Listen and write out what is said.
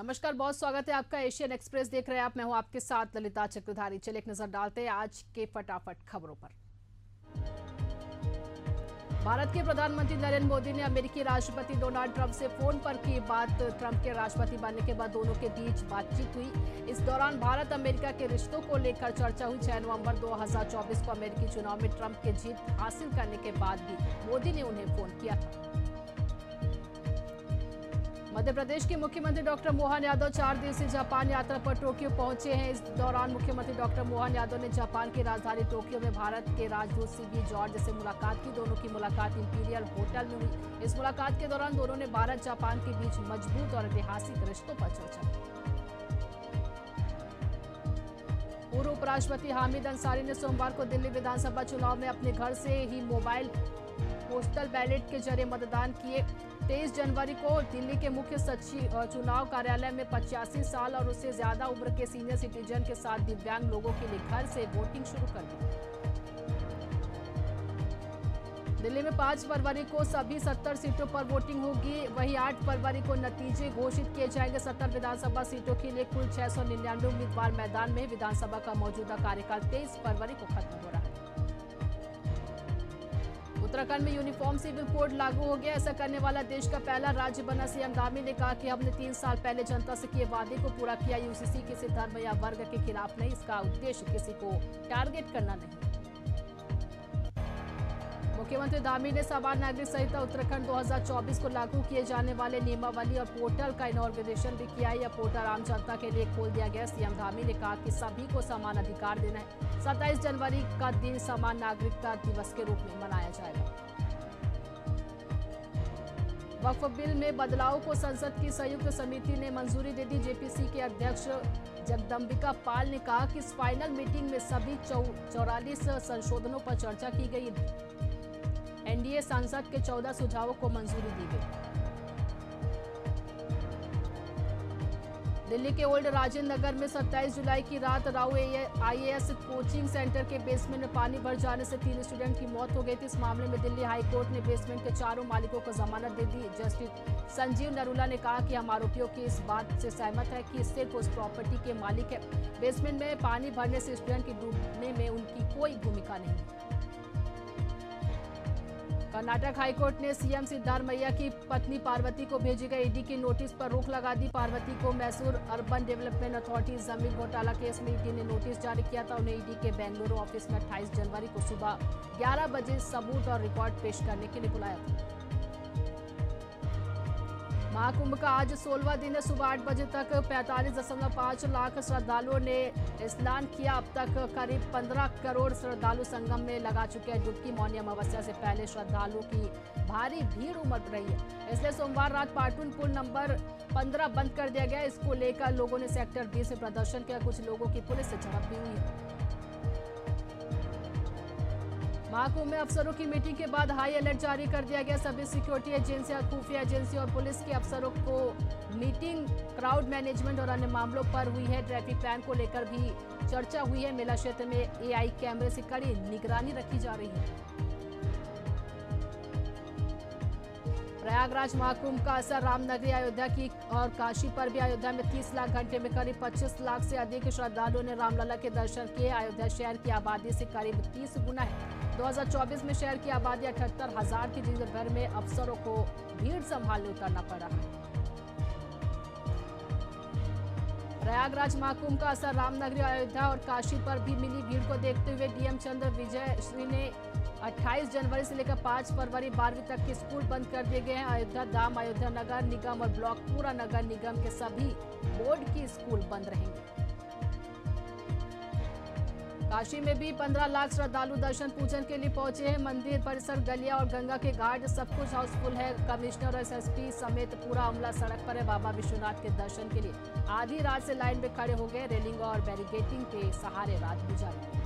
नमस्कार, बहुत स्वागत है आपका। एशियन एक्सप्रेस देख रहे हैं आप। मैं हूं आपके साथ ललिता चक्रधारी। चलिए एक नजर डालते हैं आज के फटाफट खबरों पर। भारत के प्रधानमंत्री नरेंद्र मोदी ने अमेरिकी राष्ट्रपति डोनाल्ड ट्रंप से फोन पर की बात। ट्रंप के राष्ट्रपति बनने के बाद दोनों के बीच बातचीत हुई। इस दौरान भारत अमेरिका के रिश्तों को लेकर चर्चा हुई। 6 नवंबर 2024 को अमेरिकी चुनाव में ट्रंप के जीत हासिल करने के बाद भी मोदी ने उन्हें फोन किया था। मध्य प्रदेश के मुख्यमंत्री डॉक्टर मोहन यादव 4 दिवसीय जापान यात्रा पर टोक्यो पहुंचे हैं। इस दौरान मुख्यमंत्री डॉक्टर मोहन यादव ने जापान की राजधानी टोक्यो में भारत के राजदूत सीबी जॉर्ज से मुलाकात की। दोनों की मुलाकात इंपीरियल होटल में हुई। इस मुलाकात के दौरान दोनों ने भारत जापान के बीच मजबूत और ऐतिहासिक रिश्तों पर चर्चा की। पूर्व उपराष्ट्रपति हामिद अंसारी ने सोमवार को दिल्ली विधानसभा चुनाव में अपने घर से ही मोबाइल पोस्टल बैलेट के जरिए मतदान किए। 23 जनवरी को दिल्ली के मुख्य सचिव चुनाव कार्यालय में 85 साल और उससे ज्यादा उम्र के सीनियर सिटीजन के साथ दिव्यांग लोगों के लिए घर से वोटिंग शुरू कर दी। दिल्ली में 5 फरवरी को सभी 70 सीटों पर वोटिंग होगी। वहीं 8 फरवरी को नतीजे घोषित किए जाएंगे। 70 विधानसभा सीटों के लिए कुल 699 उम्मीदवार मैदान में। विधानसभा का मौजूदा कार्यकाल 23 फरवरी को खत्म हो रहा है। उत्तराखंड में यूनिफॉर्म सिविल कोड लागू हो गया। ऐसा करने वाला देश का पहला राज्य बना। सीएम धामी ने कहा कि हमने 3 साल पहले जनता से किए वादे को पूरा किया। यूसीसी किसी धर्म या वर्ग के खिलाफ नहीं, इसका उद्देश्य किसी को टारगेट करना नहीं। मुख्यमंत्री धामी ने सामान्य नागरिक संहिता उत्तराखंड 2024 को लागू किए जाने वाले नियमावली और पोर्टल का इनॉग्रेशन भी किया। यह पोर्टल आम जनता के लिए खोल दिया गया। सीएम धामी ने कहा कि सभी को समान अधिकार देना है। 27 जनवरी का दिन समान नागरिकता दिवस के रूप में मनाया जाएगा। वक्फ बिल में बदलाव को संसद की संयुक्त समिति ने मंजूरी दे दी। जेपीसी के अध्यक्ष जगदम्बिका पाल ने कहा कि इस फाइनल मीटिंग में सभी 44 संशोधनों पर चर्चा की गई। एनडीए सांसद के 14 सुझावों को मंजूरी दी गई। दिल्ली के ओल्ड राजेंद्र नगर में 27 जुलाई की रात राव आईएएस कोचिंग सेंटर के बेसमेंट में पानी भर जाने से 3 स्टूडेंट की मौत हो गई थी। इस मामले में दिल्ली हाई कोर्ट ने बेसमेंट के चारों मालिकों को जमानत दे दी। जस्टिस संजीव नरूला ने कहा कि हम आरोपियों की इस बात से सहमत है कि सिर्फ उस प्रॉपर्टी के मालिक है। बेसमेंट में पानी भरने से स्टूडेंट की डूबने में उनकी कोई भूमिका नहीं। कर्नाटक हाईकोर्ट ने सीएम सिद्धारमैया की पत्नी पार्वती को भेजी गई ईडी की नोटिस पर रोक लगा दी। पार्वती को मैसूर अर्बन डेवलपमेंट अथॉरिटी जमीन घोटाला केस में ईडी ने नोटिस जारी किया था। उन्हें ईडी के बेंगलुरु ऑफिस में 28 जनवरी को सुबह 11 बजे सबूत और रिकॉर्ड पेश करने के लिए बुलाया था। महाकुंभ का आज 16वां दिन है। सुबह 8 बजे तक 45.5 लाख श्रद्धालुओं ने स्नान किया। अब तक करीब 15 करोड़ श्रद्धालु संगम में लगा चुके हैं डुबकी। मौनी अमावस्या से पहले श्रद्धालुओं की भारी भीड़ उमड़ रही है, इसलिए सोमवार रात पाटुन पुल नंबर 15 बंद कर दिया गया। इसको लेकर लोगों ने सेक्टर 20 में प्रदर्शन किया। कुछ लोगों की पुलिस से झड़प भी हुई है। महाकुंभ में अफसरों की मीटिंग के बाद हाई अलर्ट जारी कर दिया गया। सभी सिक्योरिटी एजेंसियां, खुफिया एजेंसी और पुलिस के अफसरों को मीटिंग, क्राउड मैनेजमेंट और अन्य मामलों पर हुई है। ट्रैफिक प्लान को लेकर भी चर्चा हुई है। मेला क्षेत्र में एआई कैमरे से कड़ी निगरानी रखी जा रही है। प्रयागराज महाकुंभ का असर रामनगरी, अयोध्या की और काशी पर भी। अयोध्या में 30 लाख घंटे में करीब 25 लाख से अधिक श्रद्धालुओं ने रामलला के दर्शन किए। अयोध्या शहर की आबादी से करीब 30 गुना है। 2024 में शहर की आबादी 78,000 थी, जिस भर में अफसरों को भीड़ संभालने उतरना पड़ा है। प्रयागराज महाकुंभ का असर रामनगरी, अयोध्या और काशी पर भी मिली। भीड़ को देखते हुए डीएम चंद्र विजय श्री ने 28 जनवरी से लेकर 5 फरवरी 12वीं तक के स्कूल बंद कर दिए गए हैं। अयोध्या धाम, अयोध्या नगर निगम और ब्लॉक पूरा नगर निगम के सभी बोर्ड की स्कूल बंद रहेंगे। काशी में भी 15 लाख श्रद्धालु दर्शन पूजन के लिए पहुंचे हैं। मंदिर परिसर, गलियां और गंगा के घाट सब कुछ हाउसफुल है। कमिश्नर और एसएसपी समेत पूरा अमला सड़क पर है। बाबा विश्वनाथ के दर्शन के लिए आधी रात से लाइन में खड़े हो गए। रेलिंग और बैरिकेडिंग के सहारे रात गुजारी।